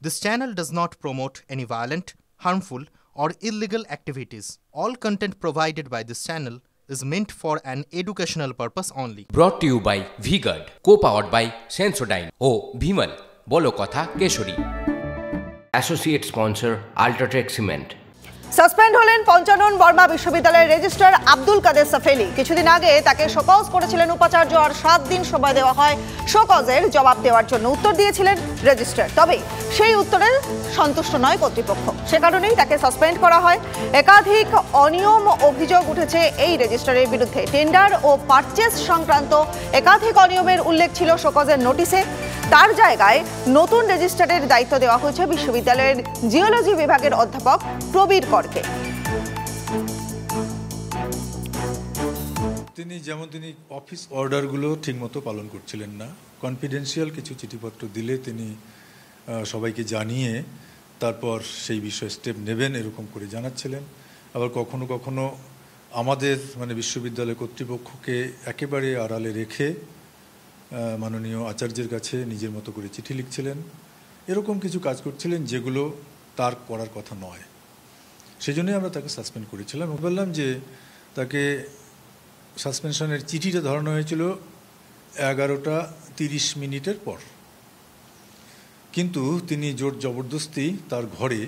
This channel does not promote any violent, harmful, or illegal activities. All content provided by this channel is meant for an educational purpose only. Brought to you by V-Guard, co-powered by Sensodyne O Bhimal, বলো কথা কেশরী। Associate sponsor Ultratech Cement। Suspend হলেন পঞ্চানন বর্মা বিশ্ববিদ্যালয়ের registrar Abdul কাদের সাফেলি। কিছুদিন আগে তাকে show cause করেছিলেন উপাচার্য, আর 7 দিন সময় দেওয়া হয় শোকজের জবাব দেওয়ার জন্য। উত্তর দিয়েছিলেন রেজিস্ট্রার, তবে সেই উত্তরে সন্তুষ্ট নয় কর্তৃপক্ষ। সে কারণেই তাকে সাসপেন্ড করা হয়। একাধিক অনিয়ম অভিযোগ উঠেছে এই রেজিস্ট্রারের বিরুদ্ধে। টেন্ডার ও পারচেজ সংক্রান্ত একাধিক অনিয়মের উল্লেখ ছিল শোকজের নোটিশে। তার জায়গায় নতুন রেজিস্ট্রারের দায়িত্ব দেওয়া হয়েছে বিশ্ববিদ্যালয়ের জিওলজি বিভাগের অধ্যাপক প্রবীর করকে। তিনি অফিস অর্ডারগুলো ঠিকমতো পালন করছিলেন না। কনফিডেন্সিয়াল কিছু চিঠিপত্র দিলে তিনি সবাইকে জানিয়ে তারপর সেই বিষয়ে স্টেপ নেবেন এরকম করে জানাচ্ছিলেন। আবার কখনো কখনো আমাদের বিশ্ববিদ্যালয় কর্তৃপক্ষকে একেবারে আড়ালে রেখে মাননীয় আচার্যের কাছে নিজের মতো করে চিঠি লিখছিলেন। এরকম কিছু কাজ করছিলেন যেগুলো তার করার কথা নয়। সেজন্যই আমরা তাকে সাসপেন্ড করেছিলাম। বললাম যে তাকে সাসপেনশনের চিঠিটা ধরানো হয়েছিল 11:30 পর, কিন্তু তিনি জোর জবরদস্তি তার ঘরে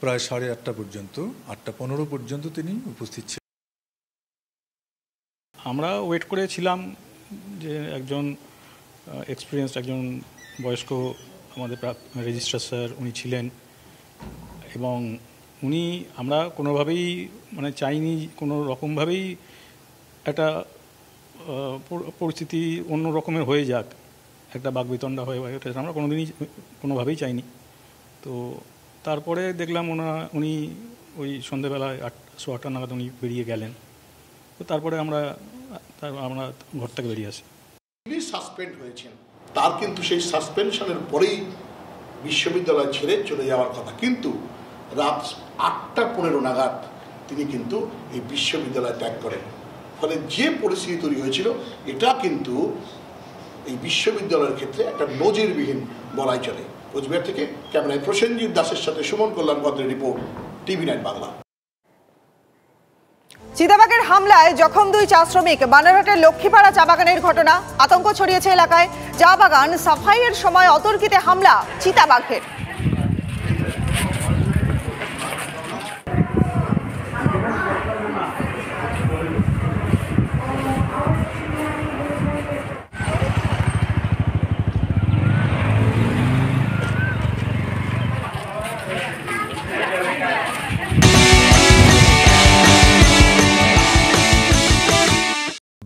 প্রায় 8:30 পর্যন্ত 8:15 পর্যন্ত তিনি উপস্থিত ছিলেন। আমরা ওয়েট করেছিলাম যে একজন এক্সপিরিয়েন্সড একজন বয়স্ক আমাদের রেজিস্ট্রার স্যার উনি ছিলেন, এবং উনি আমরা কোনোভাবেই চাইনি কোনো রকমভাবেই একটা পরিস্থিতি অন্য রকমের হয়ে যাক, একটা বাকবিতণ্ডা হয়ে ওঠে, আমরা কোনোভাবেই চাইনি। তো তারপরে দেখলাম উনি ওই সন্ধেবেলায় 8:15 নাগাদ উনি বেরিয়ে গেলেন। তো তারপরে আমরা ঘর থেকে বেরিয়ে আসি। তিনি সাসপেন্ড হয়েছেন, তার কিন্তু সেই সাসপেনশনের পরেই বিশ্ববিদ্যালয় ছেড়ে চলে যাওয়ার কথা, কিন্তু রাত 8:15 নাগাদ তিনি কিন্তু এই বিশ্ববিদ্যালয় ত্যাগ করেন। ফলে যে পরিস্থিতি তৈরি হয়েছিল এটা কিন্তু এই বিশ্ববিদ্যালয়ের ক্ষেত্রে একটা নজিরবিহীন বলাই চলে। কোচবিহার থেকে ক্যামেরায় প্রসেনজিৎ দাসের সাথে সুমন কল্যাণপত্রের রিপোর্ট, TV9 বাংলা। চিতাবাঘের হামলায় জখম 2 চা শ্রমিক। বানারহাটের লক্ষ্মীপাড়া চা বাগানের ঘটনা, আতঙ্ক ছড়িয়েছে এলাকায়। চা বাগান সাফাইয়ের সময় অতর্কিতে হামলা চিতাবাঘের।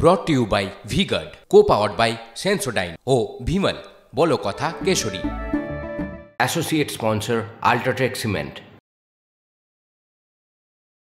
Brought to you by V-Guard, co-powered by Sensodyne O Bhimal, বলো কথা কেশরী। Associate sponsor Ultratech Cement।